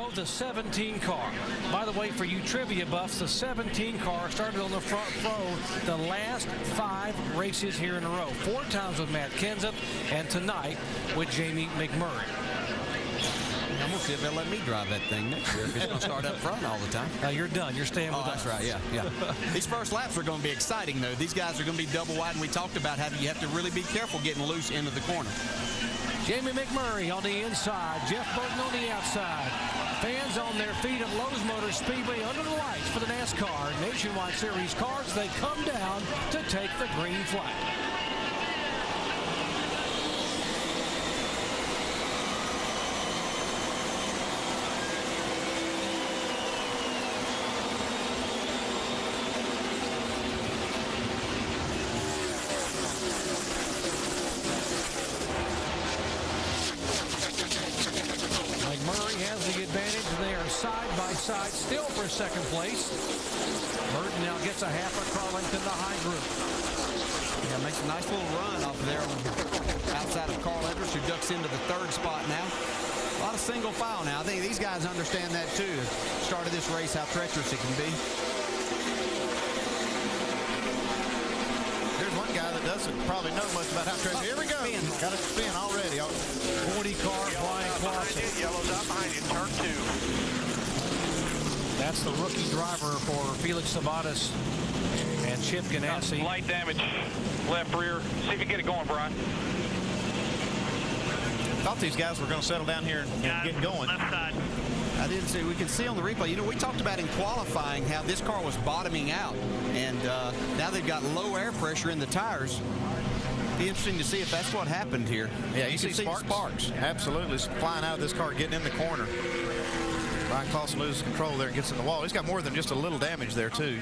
drove the 17 car. By the way, for you trivia buffs, the 17 car started on the front row the last 5 races here in a row. 4 times with Matt Kenseth, and tonight with Jamie McMurray. I'm going to see if they'll let me drive that thing next year if it's going to start up front all the time. You're done. You're staying with us. That's right. Yeah. These first laps are going to be exciting, though. These guys are going to be double wide, and we talked about how you have to really be careful getting loose into the corner. Jamie McMurray on the inside, Jeff Burton on the outside. Fans on their feet at Lowe's Motor Speedway under the lights for the NASCAR Nationwide Series cars. They come down to take the green flag. The advantage. They are side by side still for second place. Burton now gets a half a car length in the high group. Yeah, makes a nice little run off there outside of Carl Edwards, who ducks into the 3rd spot now. A lot of single file now. I think these guys understand that too. Started this race, how treacherous it can be. There's one guy that doesn't probably know much about how treacherous. Here we go. Got it spin already. 40 car, Brian Clausen. Yellow's out behind you, turn 2. That's the rookie driver for Felix Sabates and Chip Ganassi. Light damage, left rear. See if you get it going, Brian. Thought these guys were going to settle down here and get going. Left side. I didn't see. We can see on the replay. You know, we talked about in qualifying how this car was bottoming out, and now they've got low air pressure in the tires. Be interesting to see if that's what happened here. Yeah, you see sparks. Absolutely, flying out of this car, getting in the corner. Brian Clausen loses control there and gets in the wall. He's got more than just a little damage there, too.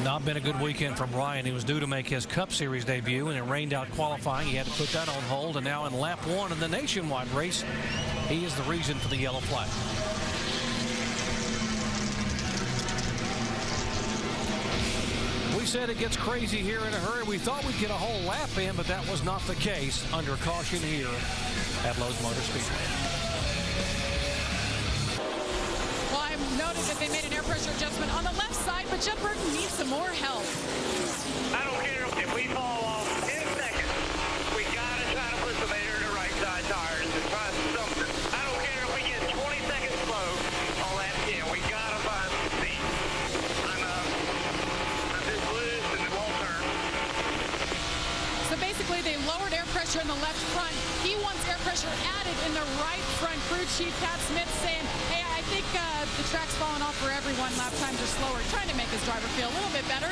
Not been a good weekend for Brian. He was due to make his Cup Series debut, and it rained out qualifying. He had to put that on hold, and now in lap 1 of the nationwide race, he is the reason for the yellow flag. We said it gets crazy here in a hurry. We thought we'd get a whole lap in, but that was not the case under caution here at Lowe's Motor Speedway. Well, I noted that they made an air pressure adjustment on the left side, but Jeff Burton needs some more help. I don't care if we fall off in seconds. We got to try to put some air in the right side tires and try something. I don't care if we get 20 seconds slow on lap 10. We got to find some speed. I'm just loose and it won't turn. So basically, they lowered air pressure in the left front. He wants air pressure added in the right front. Crew chief Pat Smith saying, hey, I think the track's falling off for everyone. Lap times are slower. Trying to make his driver feel a little bit better.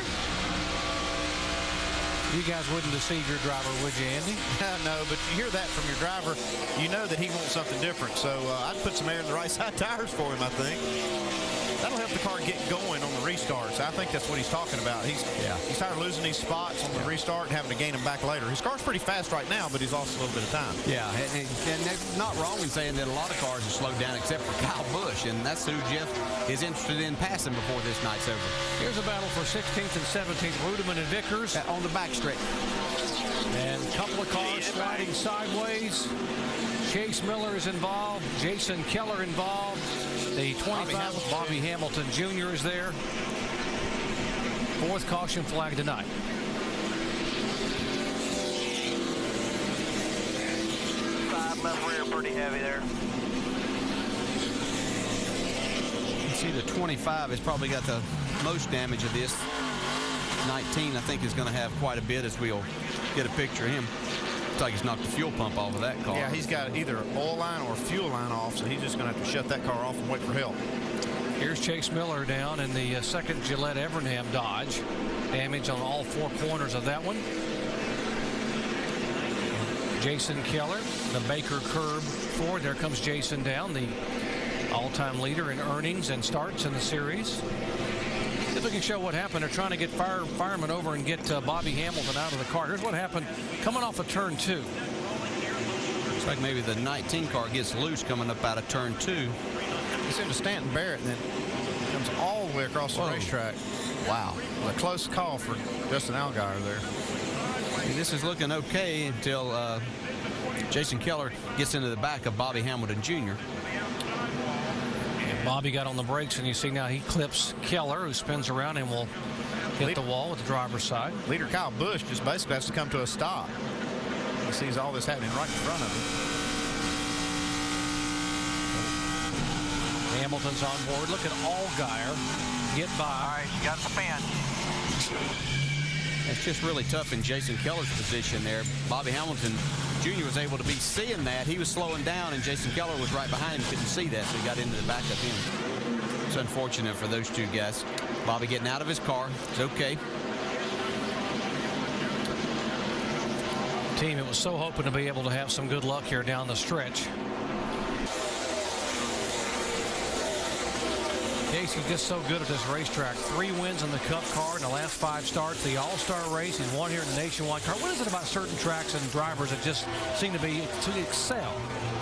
You guys wouldn't deceive your driver, would you, Andy? No, but you hear that from your driver, you know that he wants something different. So I'd put some air in the right side tires for him, I think. That'll help the car get going on the restarts. I think that's what he's talking about. He's tired of losing these spots on the restart and having to gain them back later. His car's pretty fast right now, but he's lost a little bit of time. Yeah, and they're not wrong in saying that a lot of cars have slowed down except for Kyle Busch, and that's who Jeff is interested in passing before this night's over. Here's a battle for 16th and 17th, Rudeman and Vickers. On the backstretch. And a couple of cars sliding sideways. Chase Miller is involved. Jason Keller involved. The 25, Bobby Hamilton Jr. is there. 4th caution flag tonight. Side left rear pretty heavy there. You see the 25 has probably got the most damage of this. 19, I think, is going to have quite a bit as we'll get a picture of him. Looks like he's knocked the fuel pump off of that car. Yeah, he's got either oil line or fuel line off, so he's just going to have to shut that car off and wait for help. Here's Chase Miller down in the second Gillette Evernham Dodge. Damage on all 4 corners of that one. Jason Keller, the Baker Curb Ford. There comes Jason down, the all-time leader in earnings and starts in the series. If we can show what happened, they're trying to get firemen over and get Bobby Hamilton out of the car. Here's what happened coming off of turn 2. Looks like maybe the 19 car gets loose coming up out of turn 2. It's into Stanton Barrett, and then comes all the way across the racetrack. Wow. A close call for Justin Allgaier there. And this is looking okay until Jason Keller gets into the back of Bobby Hamilton Jr. Bobby got on the brakes, and you see now he clips Keller, who spins around and will hit the wall with the driver's side. Leader Kyle Busch just basically has to come to a stop. He sees all this happening right in front of him. Hamilton's on board. Look at Allgaier get by. All right, you got the spin. It's just really tough in Jason Keller's position there. Bobby Hamilton Jr. was able to be seeing that. He was slowing down, and Jason Keller was right behind him, couldn't see that, so he got into the back of him. It's unfortunate for those two guys. Bobby getting out of his car. It's okay. Team, it was so hoping to be able to have some good luck here down the stretch. Casey's just so good at this racetrack. 3 wins in the Cup car in the last 5 starts. The All-Star race. He's won here in the Nationwide car. What is it about certain tracks and drivers that just seem to excel?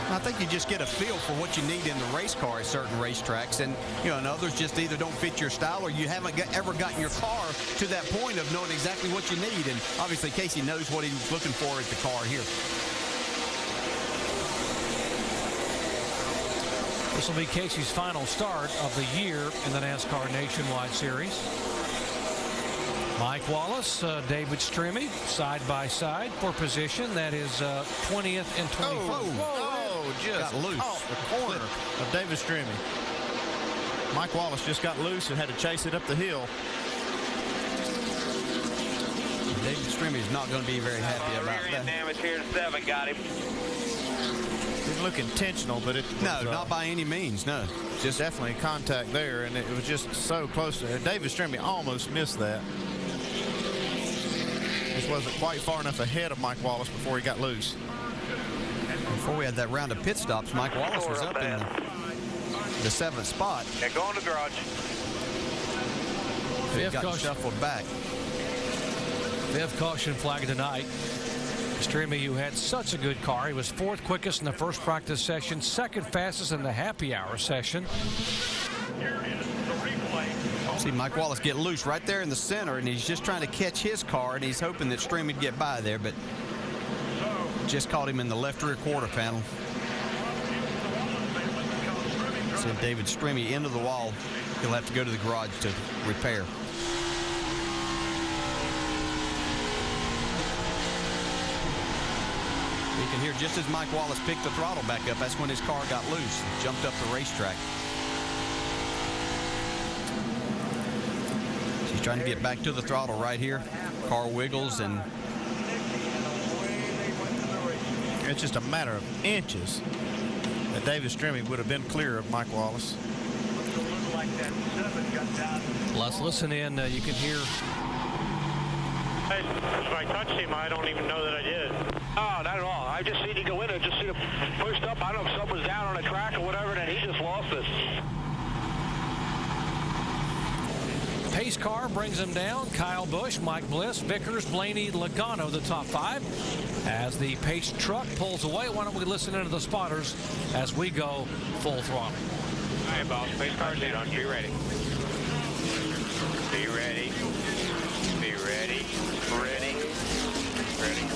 I think you just get a feel for what you need in the race car at certain racetracks, and and others just either don't fit your style or you haven't ever gotten your car to that point of knowing exactly what you need. And obviously Casey knows what he was looking for at the car here. This will be Casey's final start of the year in the NASCAR Nationwide Series. Mike Wallace, David Stremme, side by side for position. That is 20th and 24th. Just got loose. Off the corner of David Stremme. Mike Wallace just got loose and had to chase it up the hill. David Stremme is not going to be very happy about Rear that. end damage here to 7, got him. Didn't look intentional, but it was, No, not by any means, no. Just definitely contact there, and it was just so close to it. David Stremme almost missed that. Just wasn't quite far enough ahead of Mike Wallace before he got loose. Before we had that round of pit stops, Mike Wallace was up in the 7th spot. Yeah, go in the garage. He Fifth got caution. shuffled back. 5th caution flag tonight. Stremme, who had such a good car. He was 4th quickest in the first practice session, 2nd fastest in the happy hour session. See Mike Wallace get loose right there in the center, and he's just trying to catch his car, and he's hoping that Stremme would get by there, but just caught him in the left rear quarter panel. Sent David Stremme into the wall. He'll have to go to the garage to repair. You can hear just as Mike Wallace picked the throttle back up, that's when his car got loose, jumped up the racetrack. He's trying to get back to the throttle right here. Car wiggles, and It's just a matter of inches that David Stremme would have been clear of Mike Wallace. Let's listen in. You can hear. If I touched him, I don't even know that I did. Oh, not at all. I just seen him go in there, just seen him pushed up. I don't know if something was down on the track or whatever, and he just lost it. Pace car brings him down. Kyle Busch, Mike Bliss, Vickers, Blaney, Logano, the top 5. As the Pace truck pulls away, why don't we listen into the spotters as we go full throttle. All right, boss. Pace car's on. Be ready. Be ready. Be ready. Ready. Ready.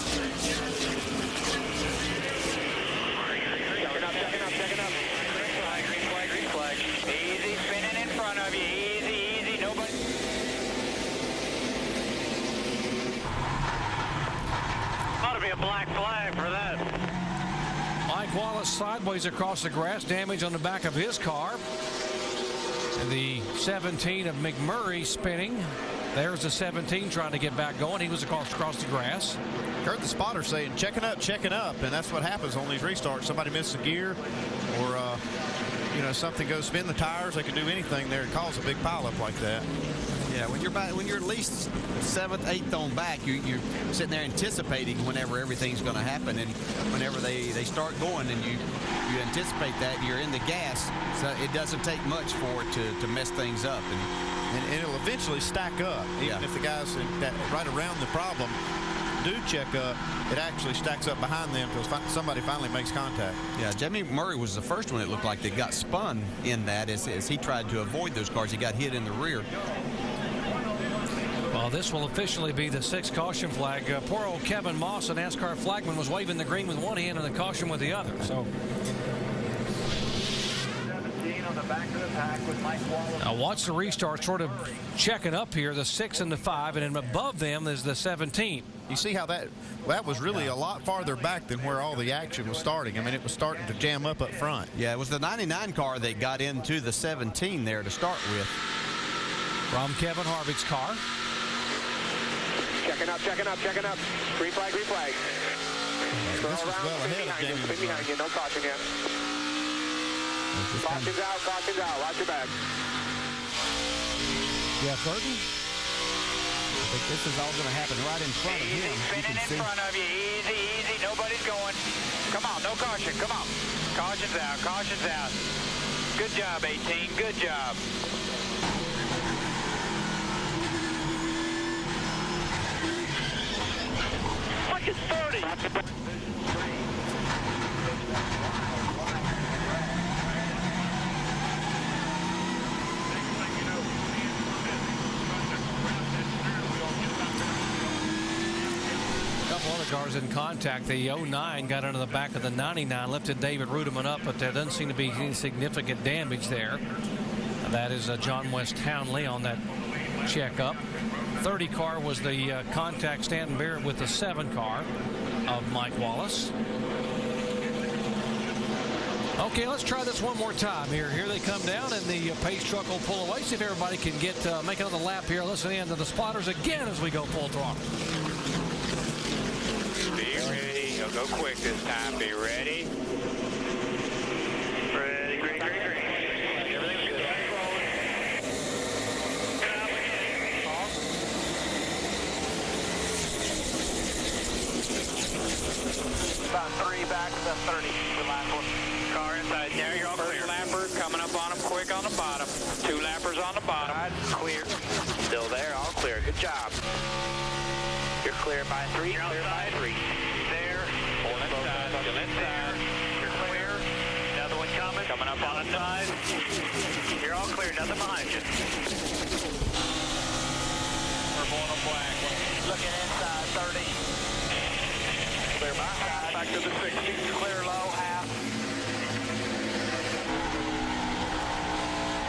Checking up. Green flag. Easy, spinning in front of you. Easy. Nobody. Ought to be a black flag for that. Mike Wallace sideways across the grass, damage on the back of his car. And the 17 of McMurray spinning. There's the 17 trying to get back going. He was across the grass. Heard the spotter saying, checking up, and that's what happens on these restarts. Somebody misses a gear, or something goes spin the tires. They can do anything there and cause a big pileup like that. yeah, when you're at least 7th, 8th on back, you're sitting there anticipating whenever everything's going to happen, and whenever they start going, and you anticipate that you're in the gas, so it doesn't take much for it to mess things up, And it'll eventually stack up. Even if the guys that right around the problem do check up, it actually stacks up behind them until somebody finally makes contact. Yeah, Jamie Murray was the first one it looked like that got spun in that as he tried to avoid those cars. He got hit in the rear. Well, this will officially be the 6th caution flag. Poor old Kevin Moss, a NASCAR flagman, was waving the green with one hand and the caution with the other. So back of the pack with Mike Wallace. Now watch the restart sort of checking up here, the 6 and the 5, and then above them is the 17. You see how that was really a lot farther back than where all the action was starting. I mean, it was starting to jam up front. Yeah, it was the 99 car that got into the 17 there to start with. From Kevin Harvick's car. Checking up, checking up, checking up. Green flag, green flag. This was well ahead of Jamie. Spin behind you, no caution yet. Caution's out, caution's out. Watch your back. Jeff Burton. I think this is all going to happen right in front of him. Spinning in front of you. Easy, easy. Nobody's going. Come on, no caution. Come on. Caution's out, caution's out. Good job, 18. Good job. Look at 30. Other cars in contact. The 09 got under the back of the 99, lifted David Ruderman up, but there doesn't seem to be any significant damage there. That is John West Townley on that checkup. 30 car was the contact Stanton Barrett with the 7 car of Mike Wallace. Okay, let's try this one more time here. Here they come down, and the pace truck will pull away. See if everybody can get make another lap here. Listen in to the spotters again as we go full throttle. Be ready. He'll go quick this time. Be ready. Ready, green, green, green. Everything's good. About 3 back to the 30. The last one. Car inside. There you're all clear. Lapper coming up on him quick on the bottom. 2 lappers on the bottom. Clear. Still there. All clear. Good job. You're clear by 3. You're clear by 3. There. Still inside. Still inside. You're clear. Another one coming. Coming up on the side. You're all clear. Nothing behind you. We're going on black. Looking inside. 30. Clear by side. Back to the 60. Clear low. Half.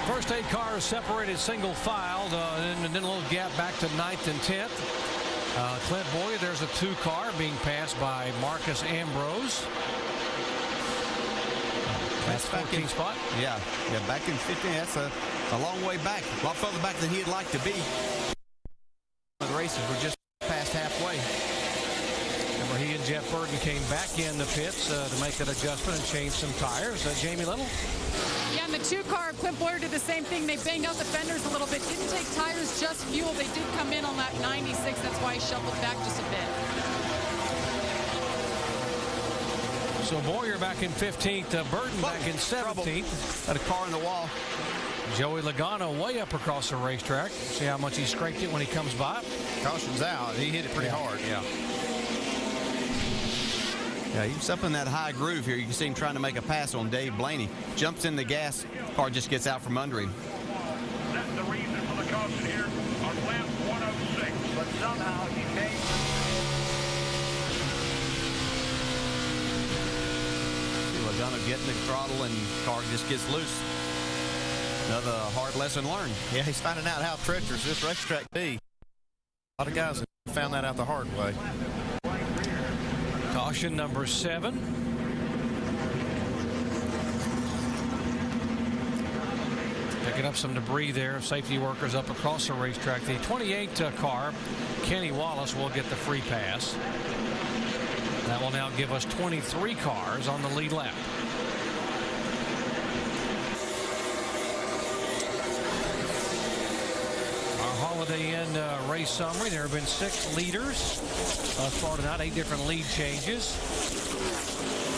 First 8 cars separated single filed, and then a little gap back to 9th and 10th. Clint Boyer, there's a 2 car being passed by Marcus Ambrose. That's 14th spot. Yeah, back in 15. That's a long way back. A lot further back than he'd like to be. The races were just past halfway. Remember, he and Jeff Burton came back in the pits to make that adjustment and change some tires. Jamie Little? Yeah, and the 2 car, Clint Boyer did the same thing. They banged out the fenders a little bit. Didn't take tires, just fuel. They did come in on that 96. That's why he shuffled back just a bit. So Boyer back in 15th. Burton back in 17th. Got a car in the wall. Joey Logano way up across the racetrack. See how much he scraped it when he comes by. Caution's out. He hit it pretty hard. Yeah. Yeah, he's up in that high groove here. You can see him trying to make a pass on Dave Blaney. Jumps in the gas. Car just gets out from under him. That's the reason for the caution here on lap 106. But somehow he came. Logano getting the throttle and car just gets loose. Another hard lesson learned. Yeah, he's finding out how treacherous this racetrack be. A lot of guys have found that out the hard way. Caution number 7. Picking up some debris there. Safety workers up across the racetrack. The 28 car, Kenny Wallace, will get the free pass. That will now give us 23 cars on the lead lap. Holiday Inn race summary. There have been 6 leaders thus far tonight, 8 different lead changes.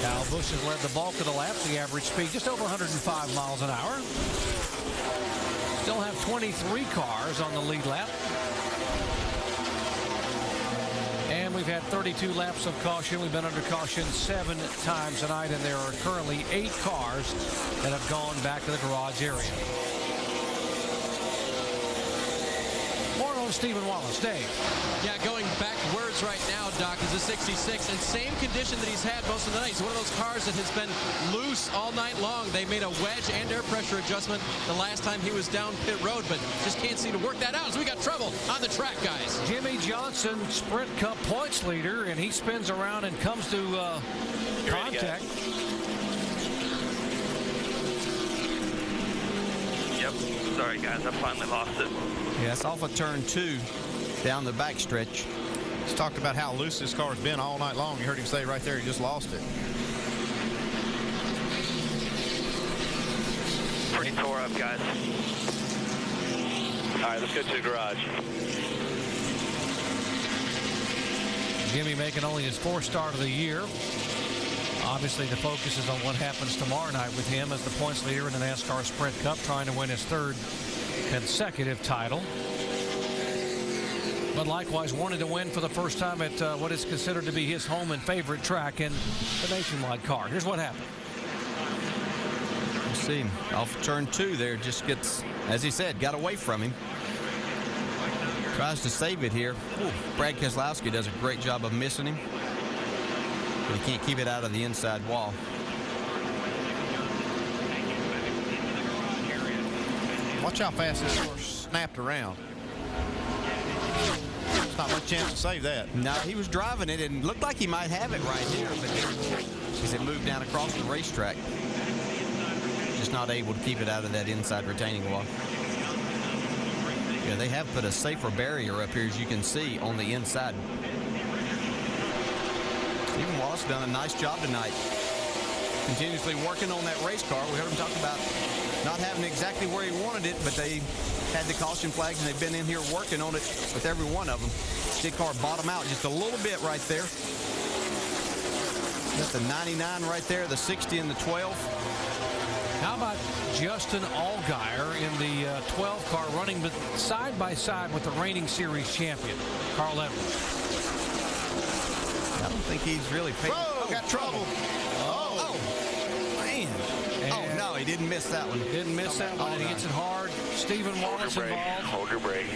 Kyle Busch has led the bulk of the laps. The average speed just over 105 miles an hour. Still have 23 cars on the lead lap. And we've had 32 laps of caution. We've been under caution 7 times tonight, and there are currently 8 cars that have gone back to the garage area. More on Stephen Wallace. Dave. Yeah, going backwards right now, Doc, is a 66. And same condition that he's had most of the night. It's one of those cars that has been loose all night long. They made a wedge and air pressure adjustment the last time he was down pit road, but just can't seem to work that out. So we got trouble on the track, guys. Jimmy Johnson, Sprint Cup points leader, and he spins around and comes to contact. Yep. Sorry, guys. I finally lost it. Yeah, it's off of turn 2 down the backstretch. He's talked about how loose this car's been all night long. You heard him say right there he just lost it. Pretty tore up, guys. All right, let's go to the garage. Jimmy making only his 4th start of the year. Obviously, the focus is on what happens tomorrow night with him as the points leader in the NASCAR Sprint Cup, trying to win his 3rd consecutive title. But likewise wanted to win for the first time at what is considered to be his home and favorite track in the Nationwide car. Here's what happened. You see him off turn 2 there, just gets, as he said, got away from him. Tries to save it here. Ooh, Brad Keselowski does a great job of missing him. But he can't keep it out of the inside wall. Watch how fast this car snapped around. There's not much chance to save that. No, he was driving it and looked like he might have it right here, but then as it moved down across the racetrack, just not able to keep it out of that inside retaining wall. Yeah, they have put a safer barrier up here, as you can see, on the inside. Stephen Wallace done a nice job tonight. Continuously working on that race car. We heard him talk about not having exactly where he wanted it, but they had the caution flags, and they've been in here working on it with every one of them. The car bottom out just a little bit right there. Got the 99 right there, the 60 and the 12. How about Justin Allgaier in the 12 car running side by side with the reigning series champion, Carl Edwards? I don't think he's really paid. Whoa, got trouble. Oh, man. Oh, no, he didn't miss that one. Didn't miss that one, and he hits it hard. Stephen Wallace involved. Hold your brake.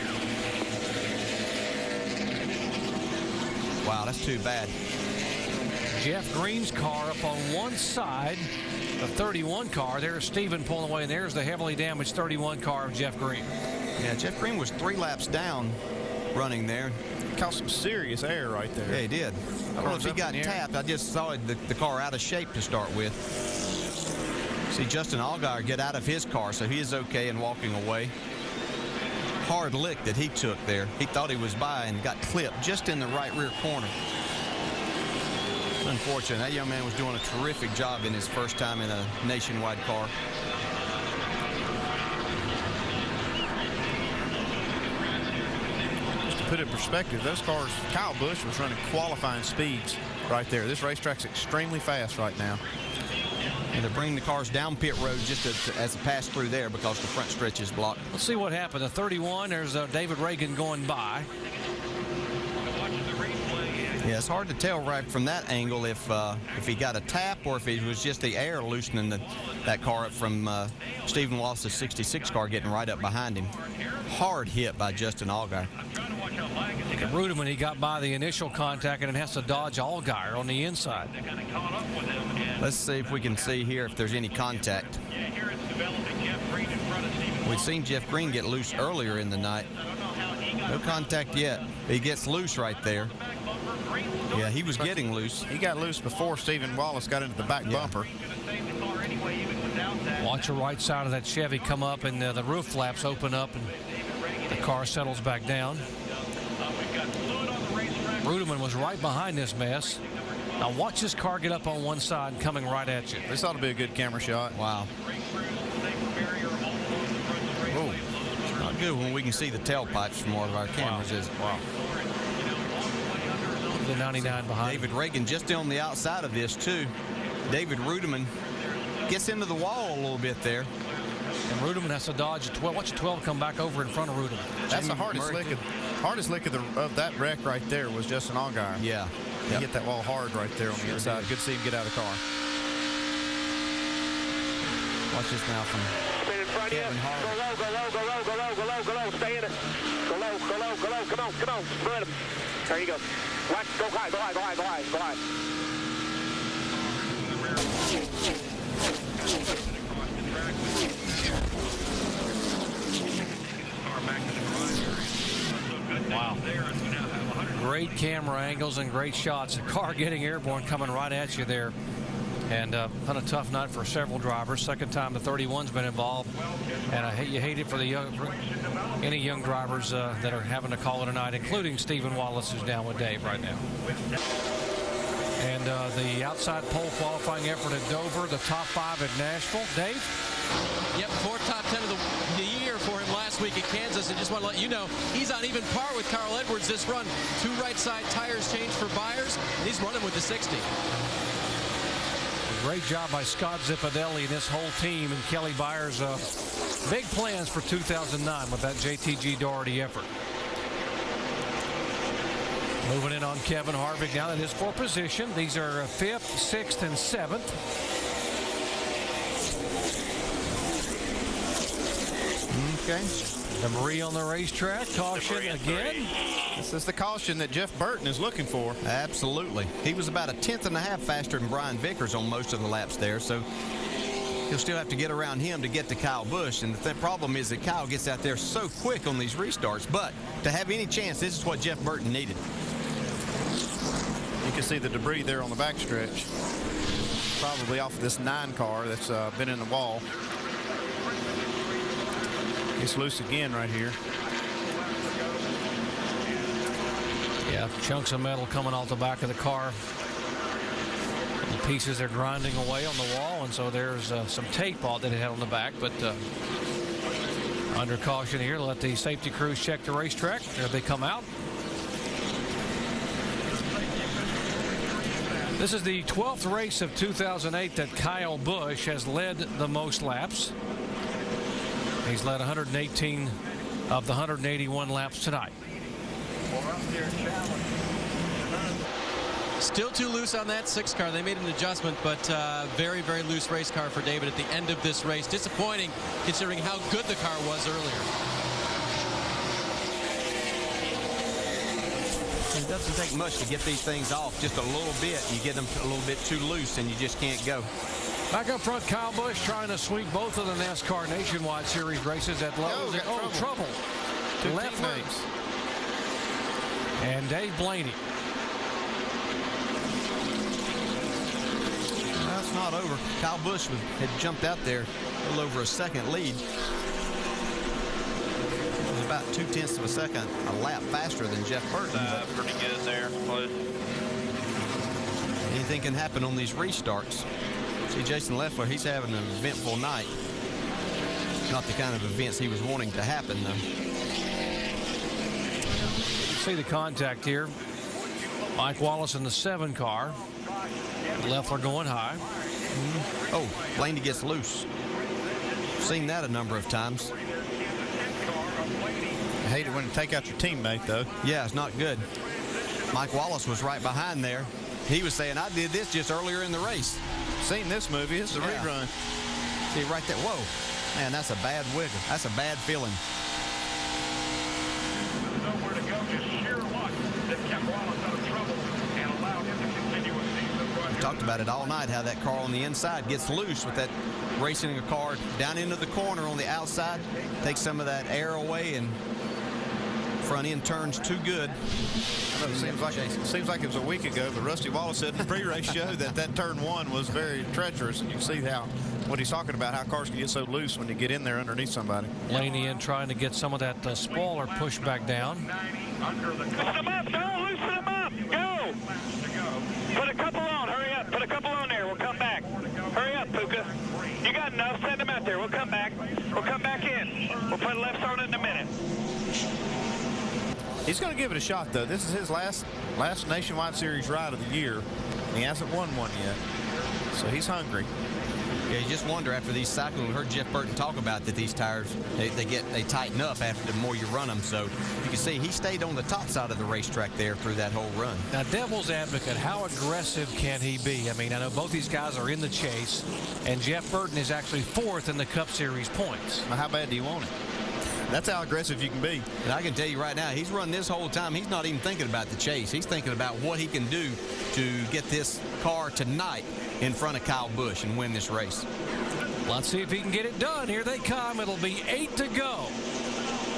Wow, that's too bad. Jeff Green's car up on one side, the 31 car. There's Stephen pulling away, and there's the heavily damaged 31 car of Jeff Green. Yeah, Jeff Green was 3 laps down running there. Caused some serious air right there. Yeah, he did. I don't know if he got tapped. I just saw the car out of shape to start with. See Justin Allgaier get out of his car, so he is okay and walking away. Hard lick that he took there. He thought he was by and got clipped just in the right rear corner. Unfortunate. That young man was doing a terrific job in his first time in a nationwide car. Just to put it in perspective, those cars, Kyle Busch was running qualifying speeds right there. This racetrack's extremely fast right now. And they're bringing the cars down pit road just as a pass through there because the front stretch is blocked. Let's see what happened. The 31, there's David Reagan going by. Yeah, it's hard to tell right from that angle if he got a tap or if it was just the air loosening that car up from Stephen Wallace's 66 car getting right up behind him. Hard hit by Justin Allgaier. Rudeman, he got by the initial contact and it has to dodge Allgaier on the inside. Let's see if we can see here if there's any contact. We've seen Jeff Green get loose earlier in the night. No contact yet. He gets loose right there. Yeah, he was getting loose. He got loose before Stephen Wallace got into the back bumper. Watch the right side of that Chevy come up and the roof flaps open up and the car settles back down. Rudeman was right behind this mess. Now watch this car get up on one side coming right at you. This ought to be a good camera shot. Wow. Oh, not good when we can see the tailpipes from one of our cameras, is it? Wow. The 99 behind. David Reagan just on the outside of this too. David Rudeman gets into the wall a little bit there. And Rudeman has to dodge a 12. Watch a 12 come back over in front of Rudeman. That's the hardest lick of that wreck right there was Justin Allgaier. Yeah. He hit that wall hard right there on the inside. Good to see him get out of the car. Watch this now from front of you. Go low, go low, go low, go low, go low, go low. Stay in it. Go low, go low, go low. Come on, come on. Split them. There you go. Watch. Go high, go high, go high, go high, go high. Wow. Great camera angles and great shots. The car getting airborne coming right at you there. And been a tough night for several drivers. Second time the 31's been involved. And you hate it for the any young drivers that are having to call it a night, including Stephen Wallace, who's down with Dave right now. And the outside pole qualifying effort at Dover, the top 5 at Nashville. Dave? Yep, 4 top 10 of the year for him last week at Kansas. And just want to let you know, he's on even par with Carl Edwards this run. 2 right side tires changed for Byers, and he's running with the 60. Great job by Scott Zippadelli and this whole team, and Kelly Byers. Big plans for 2009 with that JTG Doherty effort. Moving in on Kevin Harvick now. That is for position. These are 5th, 6th, and 7th. Okay. Debris on the racetrack. Caution again. This is the caution that Jeff Burton is looking for. Absolutely. He was about 1/10 and a half faster than Brian Vickers on most of the laps there, so he'll still have to get around him to get to Kyle Busch. And the problem is that Kyle gets out there so quick on these restarts. But to have any chance, this is what Jeff Burton needed. You can see the debris there on the backstretch. Probably off of this 9 car that's been in the wall. It's loose again right here. Yeah, chunks of metal coming off the back of the car. The pieces are grinding away on the wall, and so there's some tape all that it had on the back. But under caution here, let the safety crews check the racetrack. There they come out. This is the 12th race of 2008 that Kyle Busch has led the most laps. He's led 118 of the 181 laps tonight. Still too loose on that 6 car. They made an adjustment, but very, very loose race car for David at the end of this race. Disappointing considering how good the car was earlier. It doesn't take much to get these things off. Just a little bit. You get them a little bit too loose and you just can't go. Back up front, Kyle Busch trying to sweep both of the NASCAR Nationwide Series races at Lowe's. Trouble. Leffler and Dave Blaney. That's not over. Kyle Busch had jumped out there a little over a second lead. It was about 0.2 of a second a lap faster than Jeff Burton. Pretty good there. Close. Anything can happen on these restarts. See, Jason Leffler, he's having an eventful night. Not the kind of events he was wanting to happen, though. You see the contact here. Mike Wallace in the 7 car. Leffler going high. Oh, Blaney gets loose. Seen that a number of times. I hate it when you take out your teammate, though. Yeah, it's not good. Mike Wallace was right behind there. He was saying, I did this just earlier in the race. Seen this movie. It's a rerun. See right there. Whoa. Man, that's a bad wiggle. That's a bad feeling. Nowhere to go, just sheer luck that kept Wallace out of trouble and allowed him to continue a decent run. We talked about it all night, how that car on the inside gets loose with that racing a car down into the corner on the outside. Takes some of that air away and front end turns too good. It seems like it was a week ago, but Rusty Wallace said in the pre-race show that turn 1 was very treacherous, and you can see what he's talking about, how cars can get so loose when you get in there underneath somebody. Blaney in trying to get some of that spoiler pushed back down. Loosen them up, go! Loosen them up! Go! Put a couple on, hurry up. Put a couple on there, we'll come back. Hurry up, Puka. You got enough, send them out there, we'll come back. We'll come back in. We'll put lefts on it in a minute. He's going to give it a shot, though. This is his last Nationwide Series ride of the year. He hasn't won one yet, so he's hungry. Yeah, you just wonder after these cycles. We heard Jeff Burton talk about that these tires, they tighten up after the more you run them. So you can see he stayed on the top side of the racetrack there through that whole run. Now, devil's advocate, how aggressive can he be? I mean, I know both these guys are in the chase, and Jeff Burton is actually 4th in the Cup Series points. Now, how bad do you want it? That's how aggressive you can be. And I can tell you right now, he's run this whole time. He's not even thinking about the chase. He's thinking about what he can do to get this car tonight in front of Kyle Busch and win this race. Let's see if he can get it done. Here they come. It'll be 8 to go.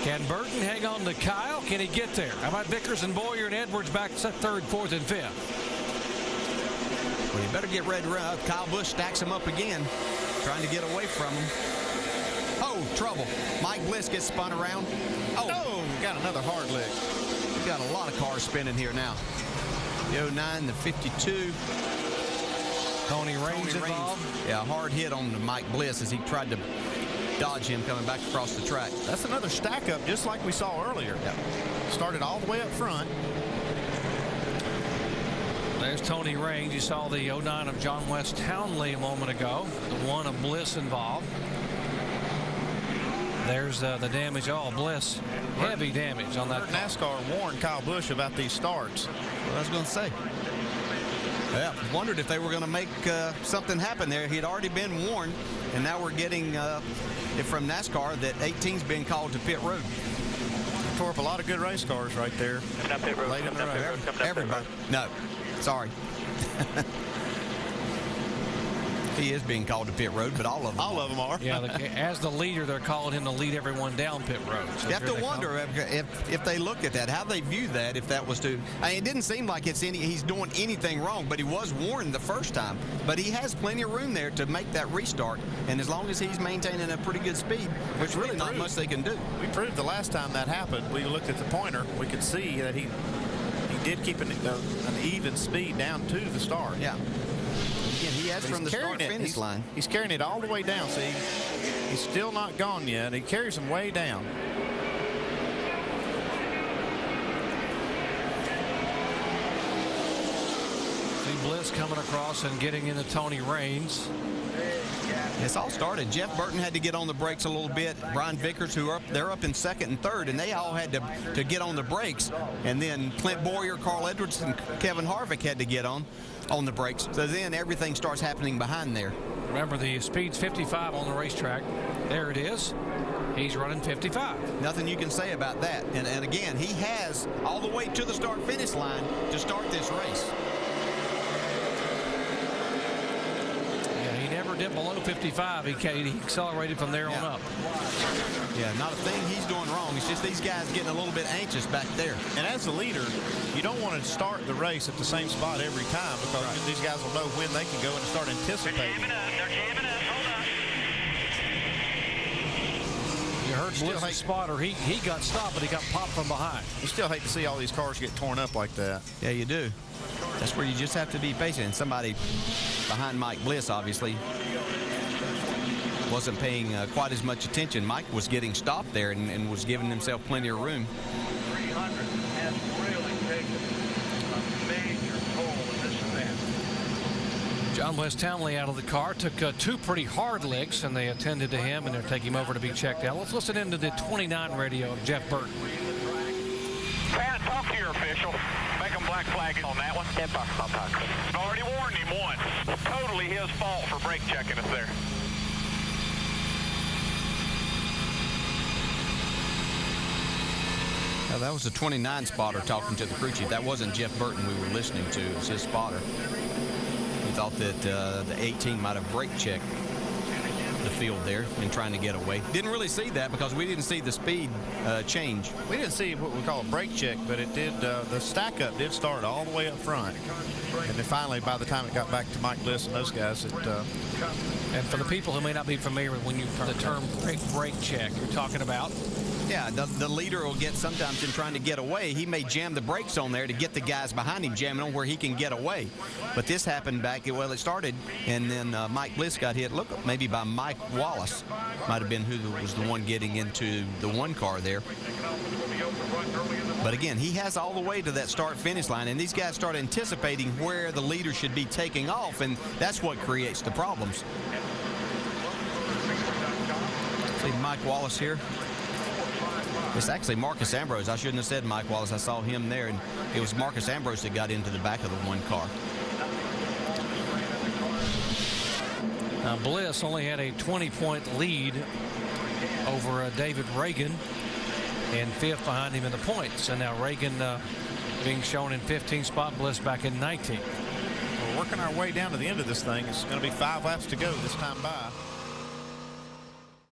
Can Burton hang on to Kyle? Can he get there? How about Vickers and Boyer and Edwards back to 3rd, 4th, and 5th? Well, you better get ready to run. Kyle Busch stacks him up again, trying to get away from him. Oh, trouble. Mike Bliss gets spun around. Oh, got another hard lick. We've got a lot of cars spinning here now. The 09, the 52. Tony Raines involved. Yeah, hard hit on Mike Bliss as he tried to dodge him coming back across the track. That's another stack up just like we saw earlier. Yep. Started all the way up front. There's Tony Raines. You saw the 09 of John West Townley a moment ago. The 1 of Bliss involved. There's the damage. Oh, Bliss. Heavy damage on that. NASCAR warned Kyle Busch about these starts. What I was going to say. Yeah, wondered if they were going to make something happen there. He had already been warned, and now we're getting it from NASCAR that 18's been called to pit road. Tore up a lot of good race cars right there. Late in the road. Everybody. No, sorry. He is being called to pit road, but all of them are. Yeah, as the leader, they're calling him to lead everyone down pit road. So you have to wonder if they look at that, how they view that, if that was to. I mean, it didn't seem like he's doing anything wrong, but he was warned the first time. But he has plenty of room there to make that restart, and as long as he's maintaining a pretty good speed, which really not much they can do. We proved the last time that happened. We looked at the pointer. We could see that he did keep an even speed down to the start. Yeah. Again, he has from the start-finish line. He's carrying it all the way down. See, he's still not gone yet. He carries him way down. See Bliss coming across and getting into Tony Raines. This all started. Jeff Burton had to get on the brakes a little bit. Brian Vickers, they're up in 2nd and 3rd, and they all had to get on the brakes. And then Clint Boyer, Carl Edwards, and Kevin Harvick had to get on the brakes. So then everything starts happening behind there. Remember, the speed's 55 on the racetrack. There it is. He's running 55. Nothing you can say about that. And again, he has all the way to the start-finish line to start this race. He never dipped below 55. He accelerated from there on up. Yeah, not a thing he's doing wrong. It's just these guys getting a little bit anxious back there. And as the leader, you don't want to start the race at the same spot every time because these guys will know when they can go and start anticipating. They're jamming up. Hold on. You heard Bliss's spotter. He got stopped, but he got popped from behind. You still hate to see all these cars get torn up like that. Yeah, you do. That's where you just have to be patient. And somebody behind Mike Bliss, obviously, wasn't paying quite as much attention. Mike was getting stopped there and was giving himself plenty of room. 300 has really taken a major toll in this event. John West Townley out of the car, took 2 pretty hard licks, and they attended to him, and they're taking him over to be checked out. Let's listen into the 29 radio of Jeff Burton. Pat, talk to your official. Make them black flag on that one. I'll talk. Already warned him once. Totally his fault for brake checking us there. Now, that was the 29 spotter talking to the crew chief. That wasn't Jeff Burton we were listening to. It was his spotter. He thought that the 18 might have brake checked the field there and trying to get away. Didn't really see that because we didn't see the speed change. We didn't see what we call a brake check, but it did. The stack up did start all the way up front, and then finally, by the time it got back to Mike Bliss and those guys, And for the people who may not be familiar with the term brake check, you're talking about. Yeah, the leader will get sometimes in trying to get away. He may jam the brakes on there to get the guys behind him jamming on where he can get away. But this happened it started, and then Mike Bliss got hit. Look, maybe by Mike Wallace. Might have been who was the one getting into the one car there. But again, he has all the way to that start-finish line, and these guys start anticipating where the leader should be taking off, and that's what creates the problems. See Mike Wallace here. It's actually Marcus Ambrose. I shouldn't have said Mike Wallace. I saw him there, and it was Marcus Ambrose that got into the back of the one car. Now Bliss only had a 20-point lead over David Reagan, and fifth behind him in the points. And now Reagan being shown in 15th spot, Bliss back in 19th. We're working our way down to the end of this thing. It's going to be 5 laps to go this time by.